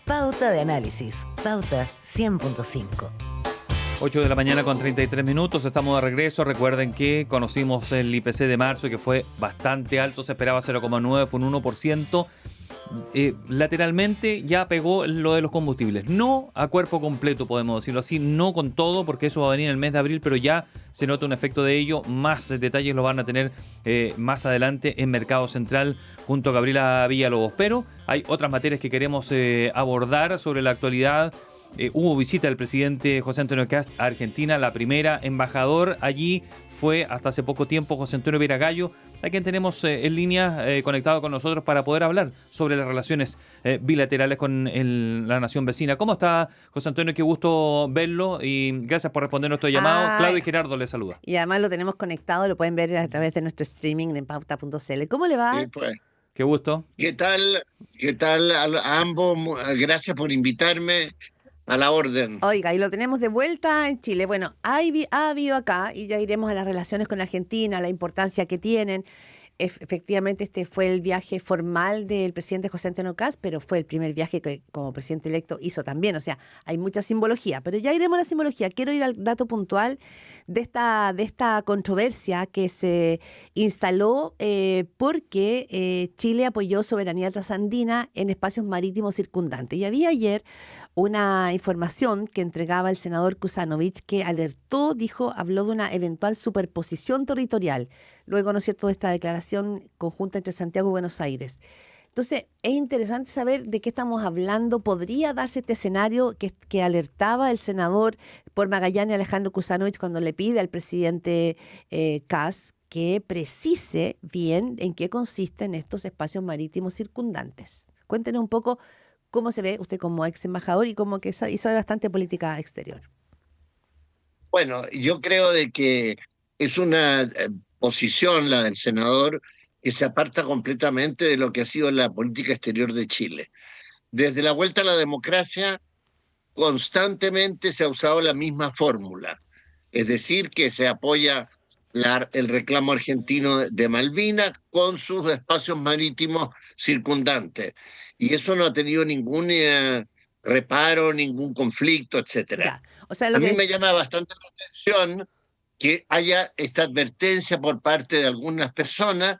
Pauta de análisis. Pauta 100.5. 8 de la mañana con 33 minutos, estamos de regreso. Recuerden que conocimos el IPC de marzo, que fue bastante alto, se esperaba 0,9, fue un 1%. Lateralmente ya pegó lo de los combustibles, no a cuerpo completo, podemos decirlo así, no con todo, porque eso va a venir en el mes de abril, pero ya se nota un efecto de ello. Más detalles lo van a tener más adelante en Mercado Central junto a Gabriela Villalobos, pero hay otras materias que queremos abordar sobre la actualidad. Hubo visita del presidente José Antonio Kast a Argentina, la primera. Embajador allí fue hasta hace poco tiempo José Antonio Viragallo, a quien tenemos en línea conectado con nosotros para poder hablar sobre las relaciones bilaterales con la nación vecina. ¿Cómo está, José Antonio? Qué gusto verlo y gracias por responder nuestro llamado. Claudio y Gerardo le saluda. Y además lo tenemos conectado, lo pueden ver a través de nuestro streaming en pauta.cl. ¿Cómo le va? Sí, pues. Qué gusto. ¿Qué tal? ¿Qué tal a ambos? Gracias por invitarme. A la orden. Oiga, y lo tenemos de vuelta en Chile. Bueno, ha habido acá, y ya iremos a las relaciones con Argentina, la importancia que tienen. Efectivamente, este fue el viaje formal del presidente José Antonio Kast, pero fue el primer viaje que como presidente electo hizo también. O sea, hay mucha simbología, pero ya iremos a la simbología. Quiero ir al dato puntual de esta controversia que se instaló porque Chile apoyó soberanía trasandina en espacios marítimos circundantes. Y había ayer una información que entregaba el senador Kuzanovich que alertó, habló de una eventual superposición territorial. Luego, ¿no es cierto?, de esta declaración conjunta entre Santiago y Buenos Aires. Entonces, es interesante saber de qué estamos hablando. ¿Podría darse este escenario que alertaba el senador por Magallanes, Alejandro Kuzanovich, cuando le pide al presidente Kast que precise bien en qué consisten estos espacios marítimos circundantes? Cuéntenos un poco cómo se ve usted como ex embajador y como que sabe bastante política exterior. Bueno, yo creo de que es una posición, la del senador, que se aparta completamente de lo que ha sido la política exterior de Chile. Desde la vuelta a la democracia, constantemente se ha usado la misma fórmula, es decir, que se apoya el reclamo argentino de Malvinas con sus espacios marítimos circundantes. Y eso no ha tenido ningún reparo, ningún conflicto, etcétera. O sea, a mí me llama bastante la atención que haya esta advertencia por parte de algunas personas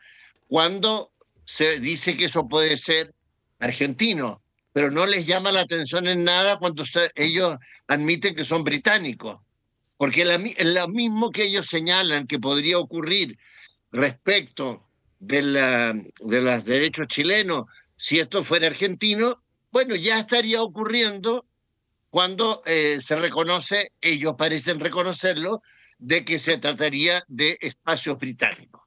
cuando se dice que eso puede ser argentino, pero no les llama la atención en nada cuando ellos admiten que son británicos. Porque lo mismo que ellos señalan que podría ocurrir respecto de los derechos chilenos, si esto fuera argentino, bueno, ya estaría ocurriendo cuando se reconoce, ellos parecen reconocerlo, de que se trataría de espacios británicos.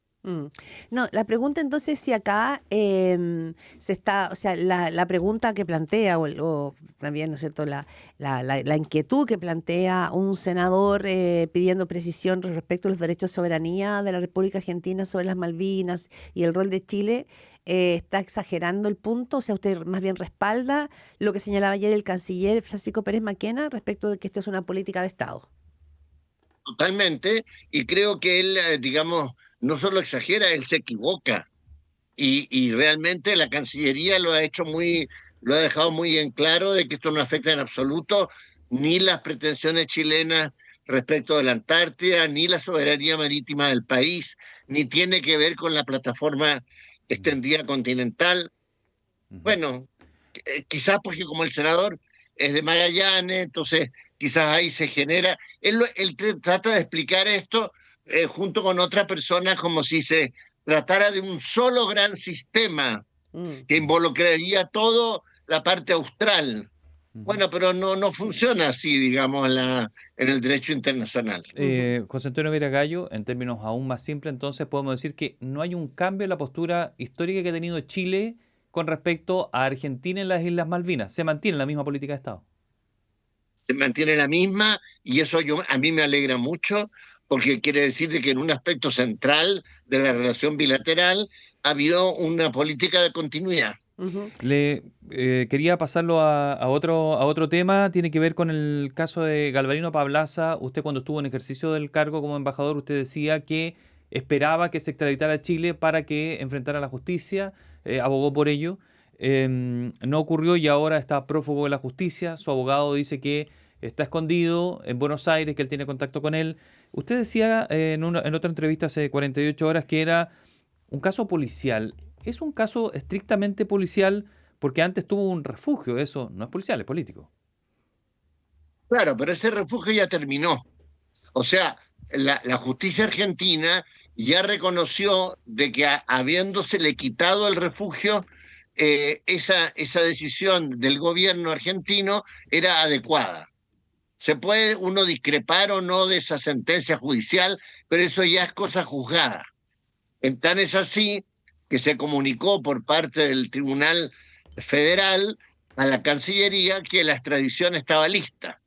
No, la pregunta entonces si acá se está, o sea, la pregunta que plantea o también, ¿no es cierto?, la inquietud que plantea un senador pidiendo precisión respecto a los derechos de soberanía de la República Argentina sobre las Malvinas y el rol de Chile, ¿está exagerando el punto? O sea, ¿usted más bien respalda lo que señalaba ayer el canciller Francisco Pérez Maquena respecto de que esto es una política de Estado? Totalmente, y creo que él, digamos, no solo exagera, él se equivoca. Y realmente la Cancillería lo ha dejado muy en claro de que esto no afecta en absoluto ni las pretensiones chilenas respecto de la Antártida, ni la soberanía marítima del país, ni tiene que ver con la plataforma extendida continental. Bueno, quizás porque como el senador es de Magallanes, entonces quizás ahí se genera. Él trata de explicar esto junto con otra persona como si se tratara de un solo gran sistema que involucraría toda la parte austral. Bueno, pero no funciona así, digamos, en el derecho internacional. José Antonio Viragallo, en términos aún más simples, entonces podemos decir que no hay un cambio en la postura histórica que ha tenido Chile con respecto a Argentina en las Islas Malvinas. Se mantiene la misma política de Estado. Se mantiene la misma y eso a mí me alegra mucho porque quiere decir de que en un aspecto central de la relación bilateral ha habido una política de continuidad. Le quería pasarlo a otro tema, tiene que ver con el caso de Galvarino Pablaza. Usted cuando estuvo en ejercicio del cargo como embajador, usted decía que esperaba que se extraditara a Chile para que enfrentara la justicia, abogó por ello. no ocurrió y ahora está prófugo de la justicia. Su abogado dice que está escondido en Buenos Aires, que él tiene contacto con él. Usted decía en otra entrevista hace 48 horas que era un caso policial. ¿Es un caso estrictamente policial porque antes tuvo un refugio? Eso no es policial, es político. Claro, pero ese refugio ya terminó. O sea, la justicia argentina ya reconoció de que habiéndosele quitado el refugio, esa decisión del gobierno argentino era adecuada. Se puede uno discrepar o no de esa sentencia judicial, pero eso ya es cosa juzgada. Tan es así que se comunicó por parte del Tribunal Federal a la Cancillería que la extradición estaba lista.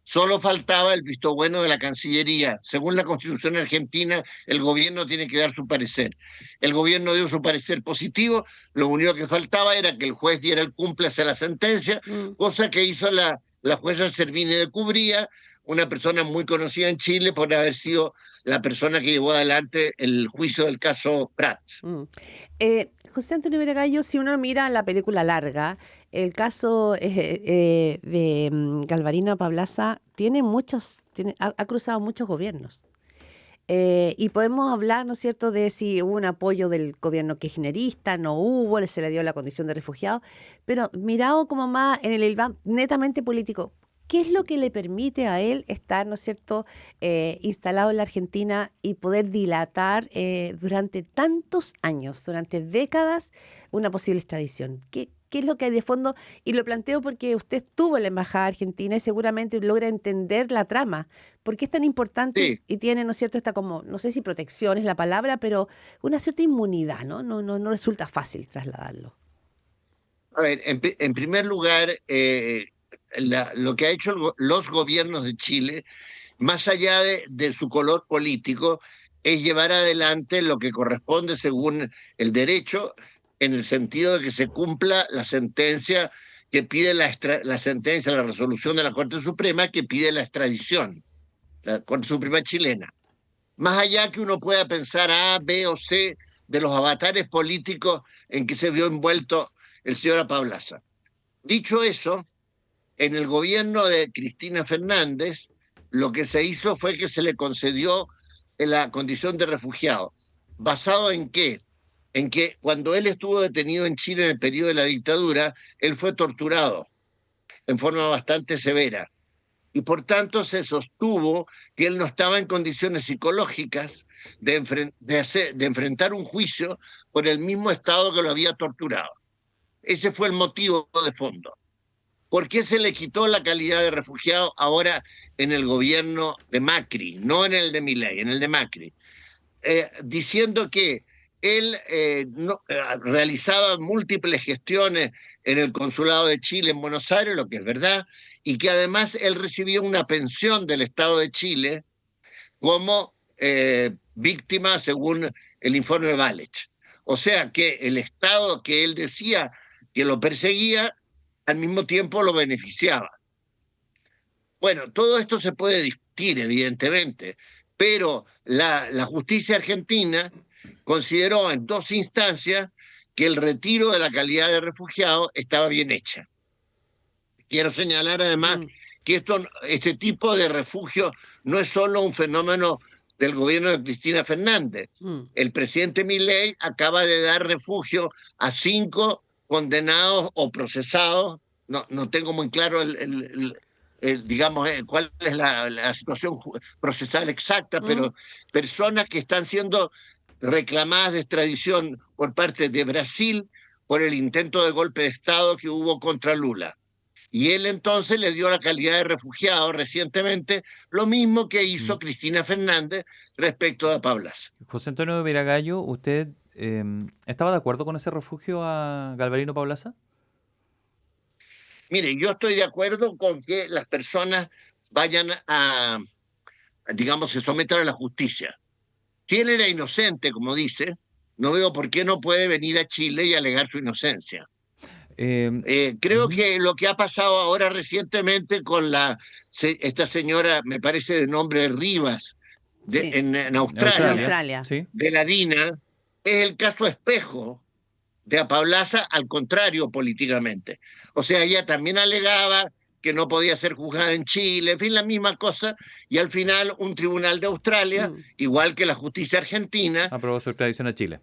Solo faltaba el visto bueno de la Cancillería. Según la Constitución argentina, el gobierno tiene que dar su parecer. El gobierno dio su parecer positivo, lo único que faltaba era que el juez diera el cúmplice a la sentencia, cosa que hizo la jueza Servini de Cubría, una persona muy conocida en Chile por haber sido la persona que llevó adelante el juicio del caso Prat. José Antonio Veragallo, si uno mira la película larga, el caso de Galvarino Pablaza ha cruzado muchos gobiernos. Y podemos hablar, ¿no es cierto?, de si hubo un apoyo del gobierno kirchnerista, no hubo, se le dio la condición de refugiado, pero mirado como más en el hilván netamente político, ¿qué es lo que le permite a él estar, ¿no es cierto?, instalado en la Argentina y poder dilatar durante tantos años, durante décadas, una posible extradición? ¿Qué es lo que hay de fondo? Y lo planteo porque usted estuvo en la Embajada Argentina y seguramente logra entender la trama. ¿Por qué es tan importante? Sí. Y tiene, ¿no es cierto?, esta como, no sé si protección es la palabra, pero una cierta inmunidad, ¿no? No resulta fácil trasladarlo. A ver, en primer lugar, lo que ha hecho los gobiernos de Chile, más allá de su color político, es llevar adelante lo que corresponde según el derecho, en el sentido de que se cumpla la sentencia que pide la resolución de la Corte Suprema que pide la extradición, la Corte Suprema chilena. Más allá que uno pueda pensar A, B o C de los avatares políticos en que se vio envuelto el señor Apablaza. Dicho eso, en el gobierno de Cristina Fernández, lo que se hizo fue que se le concedió la condición de refugiado. ¿Basado en qué? En que cuando él estuvo detenido en Chile en el periodo de la dictadura, él fue torturado en forma bastante severa. Y por tanto se sostuvo que él no estaba en condiciones psicológicas de enfrentar un juicio por el mismo Estado que lo había torturado. Ese fue el motivo de fondo. ¿Por qué se le quitó la calidad de refugiado ahora en el gobierno de Macri, no en el de Milei, en el de Macri? Diciendo que él realizaba múltiples gestiones en el Consulado de Chile en Buenos Aires, lo que es verdad, y que además él recibía una pensión del Estado de Chile como víctima según el informe Valech. O sea que el Estado que él decía que lo perseguía, al mismo tiempo lo beneficiaba. Bueno, todo esto se puede discutir, evidentemente, pero la justicia argentina consideró en dos instancias que el retiro de la calidad de refugiado estaba bien hecha. Quiero señalar además que este tipo de refugio no es solo un fenómeno del gobierno de Cristina Fernández. El presidente Milei acaba de dar refugio a 5 condenados o procesados, no tengo muy claro digamos, cuál es la situación procesal exacta, pero personas que están siendo reclamadas de extradición por parte de Brasil por el intento de golpe de Estado que hubo contra Lula. Y él entonces le dio la calidad de refugiado recientemente, lo mismo que hizo Cristina Fernández respecto a Pablaza. José Antonio Veragallo, ¿usted estaba de acuerdo con ese refugio a Galvarino Pablaza? Mire, yo estoy de acuerdo con que las personas vayan digamos, se sometan a la justicia. Si él era inocente, como dice, no veo por qué no puede venir a Chile y alegar su inocencia. Creo que lo que ha pasado ahora recientemente con esta señora, me parece de nombre Rivas, en Australia, Australia. ¿Sí? de la DINA, es el caso espejo de Apablaza, al contrario, políticamente. O sea, ella también alegaba que no podía ser juzgada en Chile, en fin, la misma cosa, y al final un tribunal de Australia, igual que la justicia argentina, Aprobó su extradición a Chile.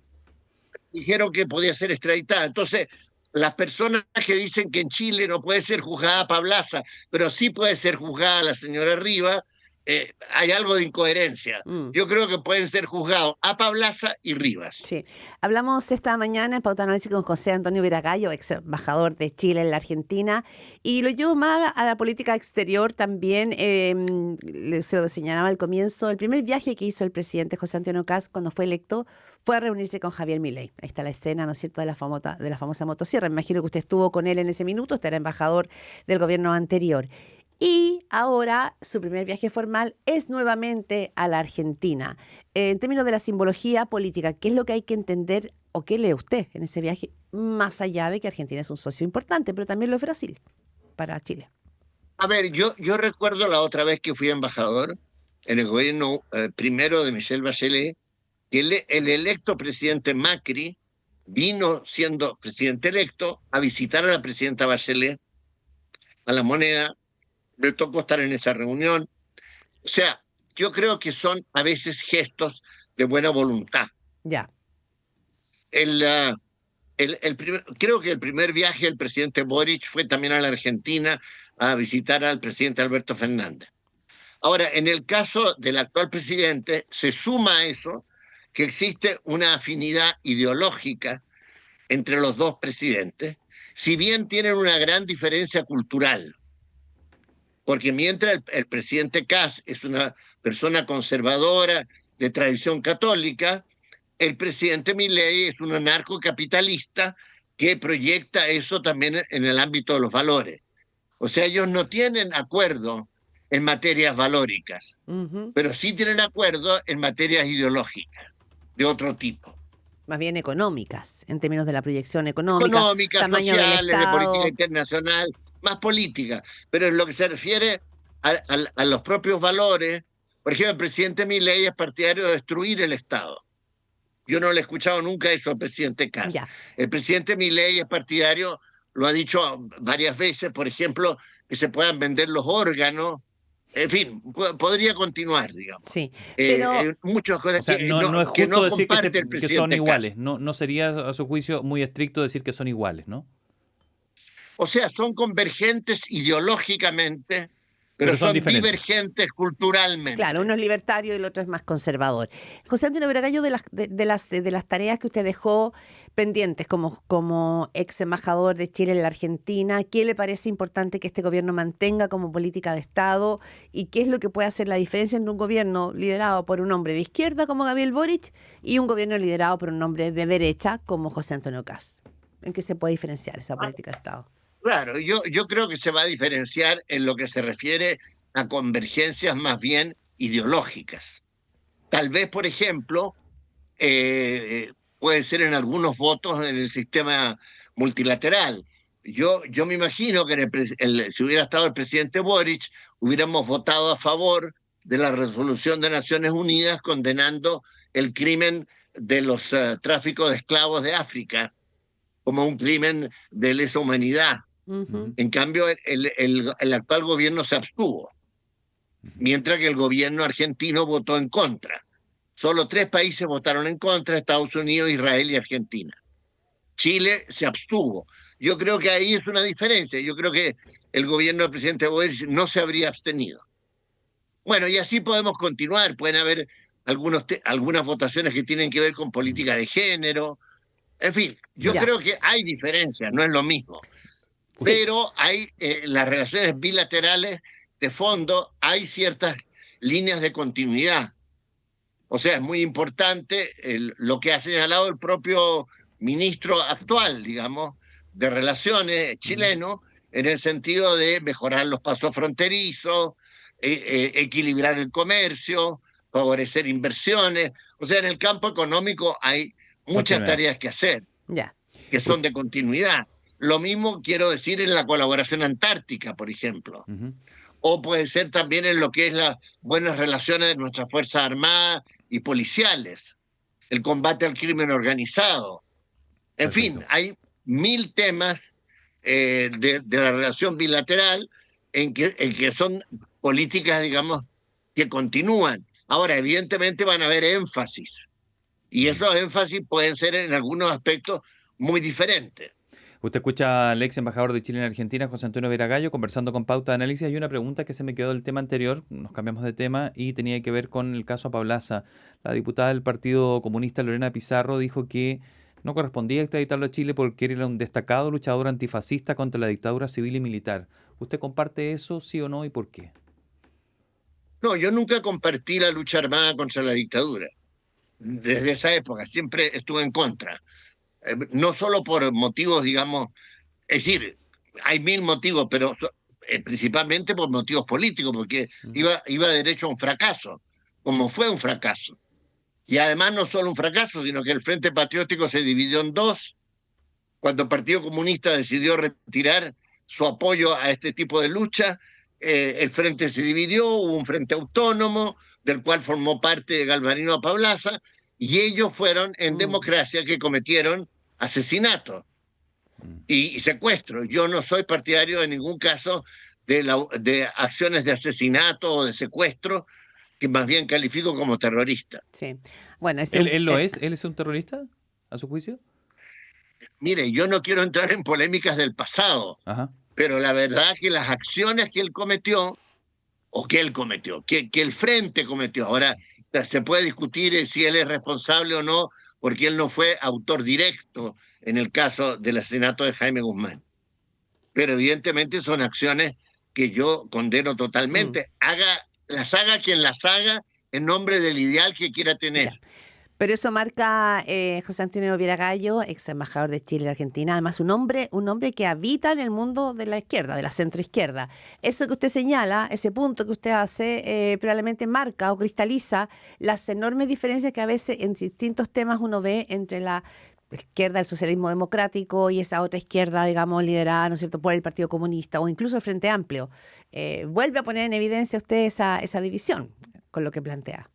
dijeron que podía ser extraditada. Entonces, las personas que dicen que en Chile no puede ser juzgada Pablaza, pero sí puede ser juzgada la señora Rivas, hay algo de incoherencia. Yo creo que pueden ser juzgados a Pablaza y Rivas. Sí. Hablamos esta mañana en Pauta Análisis con José Antonio Viragallo, ex embajador de Chile en la Argentina, y lo llevo más a la política exterior también. Se lo señalaba al comienzo, el primer viaje que hizo el presidente José Antonio Kast cuando fue electo fue a reunirse con Javier Milei. Ahí está la escena, ¿no es cierto?, de la famosa motosierra. Me imagino que usted estuvo con él en ese minuto, usted era embajador del gobierno anterior. Y ahora su primer viaje formal es nuevamente a la Argentina. En términos de la simbología política, ¿qué es lo que hay que entender o qué lee usted en ese viaje? Más allá de que Argentina es un socio importante, pero también lo es Brasil para Chile. A ver, yo recuerdo la otra vez que fui embajador en el gobierno primero de Michelle Bachelet, que el electo presidente Macri vino siendo presidente electo a visitar a la presidenta Bachelet a La Moneda. Me tocó estar en esa reunión. O sea, yo creo que son a veces gestos de buena voluntad. Ya. Creo que el primer viaje del presidente Boric fue también a la Argentina a visitar al presidente Alberto Fernández. Ahora, en el caso del actual presidente, se suma a eso que existe una afinidad ideológica entre los dos presidentes, si bien tienen una gran diferencia cultural. Porque mientras el presidente Kast es una persona conservadora de tradición católica, el presidente Milei es un anarcocapitalista que proyecta eso también en el ámbito de los valores. O sea, ellos no tienen acuerdo en materias valóricas, pero sí tienen acuerdo en materias ideológicas de otro tipo. Más bien económicas, en términos de la proyección económica. Económicas, tamaño sociales, del de Estado. política internacional, más política. Pero en lo que se refiere a los propios valores, por ejemplo, el presidente Milei es partidario de destruir el Estado. Yo no le he escuchado nunca eso al presidente Kast. Ya. El presidente Milei es partidario, lo ha dicho varias veces, por ejemplo, que se puedan vender los órganos. En fin, podría continuar, digamos. Sí, pero muchas cosas O sea, que no es que justo no decir comparte el que presidente son iguales. Kast. No sería, a su juicio, muy estricto decir que son iguales, ¿no? O sea, son convergentes ideológicamente, pero son son diferentes. divergentes culturalmente. claro, uno es libertario y el otro es más conservador. José Antonio Viragallo, de las tareas que usted dejó pendientes como ex embajador de Chile en la Argentina, ¿qué le parece importante que este gobierno mantenga como política de Estado y qué es lo que puede hacer la diferencia entre un gobierno liderado por un hombre de izquierda como Gabriel Boric y un gobierno liderado por un hombre de derecha como José Antonio Kast? ¿En qué se puede diferenciar esa política de Estado? Claro, yo creo que se va a diferenciar en lo que se refiere a convergencias más bien ideológicas. Tal vez, por ejemplo, puede ser en algunos votos en el sistema multilateral. Yo me imagino que si hubiera estado el presidente Boric, hubiéramos votado a favor de la resolución de Naciones Unidas condenando el crimen de los tráficos de esclavos de África como un crimen de lesa humanidad. En cambio, el actual gobierno se abstuvo, mientras que el gobierno argentino votó en contra. Solo 3 países votaron en contra: Estados Unidos, Israel y Argentina. Chile se abstuvo. Yo creo que ahí es una diferencia. Yo creo que el gobierno del presidente Boric no se habría abstenido. Bueno, y así podemos continuar. Pueden haber algunas votaciones que tienen que ver con política de género. En fin, yo creo que hay diferencias, no es lo mismo. Sí. Pero hay las relaciones bilaterales de fondo, hay ciertas líneas de continuidad. O sea, es muy importante lo que ha señalado el propio ministro actual, digamos, de Relaciones chileno, en el sentido de mejorar los pasos fronterizos, equilibrar el comercio, favorecer inversiones. O sea, en el campo económico hay muchas tareas que hacer, que son de continuidad. Lo mismo quiero decir en la colaboración antártica, por ejemplo. O puede ser también en lo que es las buenas relaciones de nuestras Fuerzas Armadas y policiales, el combate al crimen organizado. En Perfecto. fin, hay 1000 temas de la relación bilateral en que son políticas, digamos, que continúan. Ahora, evidentemente van a haber énfasis, y esos énfasis pueden ser en algunos aspectos muy diferentes. Usted escucha al ex embajador de Chile en Argentina, José Antonio Veragallo, conversando con Pauta de Análisis. Hay una pregunta que se me quedó del tema anterior, nos cambiamos de tema, y tenía que ver con el caso Paulaza. La diputada del Partido Comunista, Lorena Pizarro, dijo que no correspondía extraditarlo a Chile porque era un destacado luchador antifascista contra la dictadura civil y militar. ¿Usted comparte eso, sí o no, y por qué? No, yo nunca compartí la lucha armada contra la dictadura. Desde esa época siempre estuve en contra. No solo por motivos, digamos, es decir, hay 1000 motivos, pero principalmente por motivos políticos, porque iba derecho a un fracaso, como fue un fracaso. Y además no solo un fracaso, sino que el Frente Patriótico se dividió en dos, cuando el Partido Comunista decidió retirar su apoyo a este tipo de lucha. El frente se dividió, hubo un frente autónomo, del cual formó parte Galvarino Paulaza, y ellos fueron en democracia que cometieron asesinatos y secuestro. Yo no soy partidario en ningún caso de acciones de asesinato o de secuestro, que más bien califico como terrorista. Sí. Bueno, ¿Él lo es? ¿Él es un terrorista, a su juicio? Mire, yo no quiero entrar en polémicas del pasado, Ajá. pero la verdad que las acciones que él cometió, o que él cometió, que el Frente cometió, ahora se puede discutir si él es responsable o no, porque él no fue autor directo en el caso del asesinato de Jaime Guzmán. Pero evidentemente son acciones que yo condeno totalmente. Las haga quien las haga en nombre del ideal que quiera tener. Ya. Pero eso marca José Antonio Veragallo, ex embajador de Chile en Argentina, además un hombre que habita en el mundo de la izquierda, de la centroizquierda. Eso que usted señala, ese punto que usted hace, probablemente marca o cristaliza las enormes diferencias que a veces en distintos temas uno ve entre la izquierda del socialismo democrático y esa otra izquierda, digamos, liderada, ¿no es cierto?, por el Partido Comunista o incluso el Frente Amplio. Vuelve a poner en evidencia usted esa división con lo que plantea.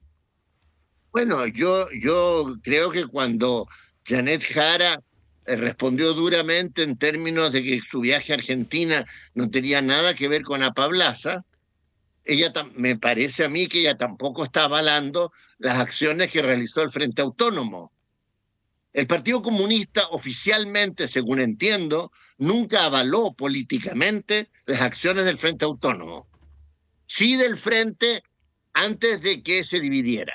Bueno, yo creo que cuando Janet Jara respondió duramente en términos de que su viaje a Argentina no tenía nada que ver con Apablaza, me parece a mí que ella tampoco está avalando las acciones que realizó el Frente Autónomo. El Partido Comunista oficialmente, según entiendo, nunca avaló políticamente las acciones del Frente Autónomo. Sí del Frente antes de que se dividiera.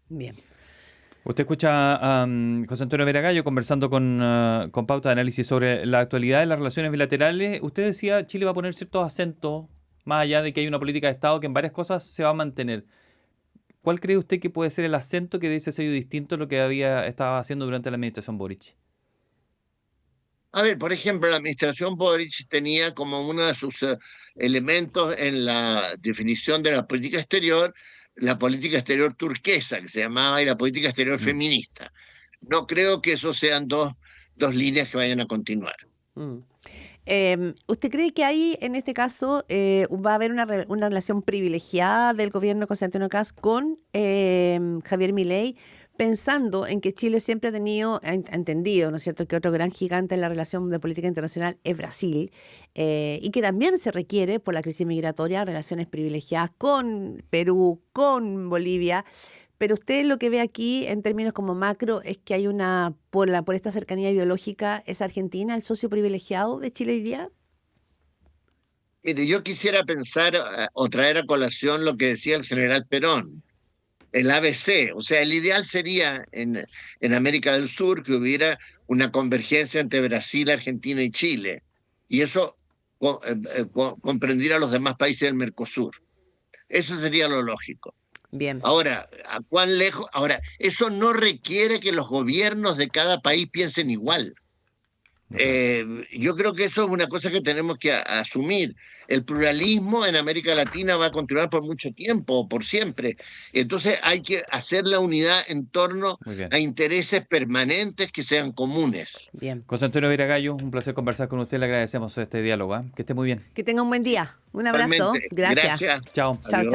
Bien. Usted escucha a José Antonio Veragallo conversando con Pauta de Análisis sobre la actualidad de las relaciones bilaterales. Usted decía Chile va a poner ciertos acentos, más allá de que hay una política de Estado que en varias cosas se va a mantener. ¿Cuál cree usted que puede ser el acento que dé ese sello distinto a lo que estaba haciendo durante la administración Boric? A ver, por ejemplo, la administración Boric tenía como uno de sus elementos en la definición de la política exterior turquesa, que se llamaba, y la política exterior feminista. No creo que esos sean dos líneas que vayan a continuar. ¿Usted cree que ahí, en este caso, va a haber una relación privilegiada del gobierno de José Antonio Kast con Javier Milei, pensando en que Chile siempre ha entendido, ¿no es cierto?, que otro gran gigante en la relación de política internacional es Brasil, y que también se requiere, por la crisis migratoria, relaciones privilegiadas con Perú, con Bolivia? Pero usted lo que ve aquí, en términos como macro, es que hay por esta cercanía ideológica, ¿es Argentina el socio privilegiado de Chile hoy día? Mire, yo quisiera pensar o traer a colación lo que decía el general Perón, el ABC. O sea, el ideal sería en América del Sur que hubiera una convergencia entre Brasil, Argentina y Chile, y eso comprendiera a los demás países del Mercosur. Eso sería lo lógico. Bien. Ahora, ¿a cuán lejos? Ahora, eso no requiere que los gobiernos de cada país piensen igual. Yo creo que eso es una cosa que tenemos que asumir. El pluralismo en América Latina va a continuar por mucho tiempo, por siempre. Entonces hay que hacer la unidad en torno a intereses permanentes que sean comunes. Bien. José Antonio Veragallo, un placer conversar con usted. Le agradecemos este diálogo. Que esté muy bien. Que tenga un buen día. Un abrazo. Realmente, gracias. Chao. Chao.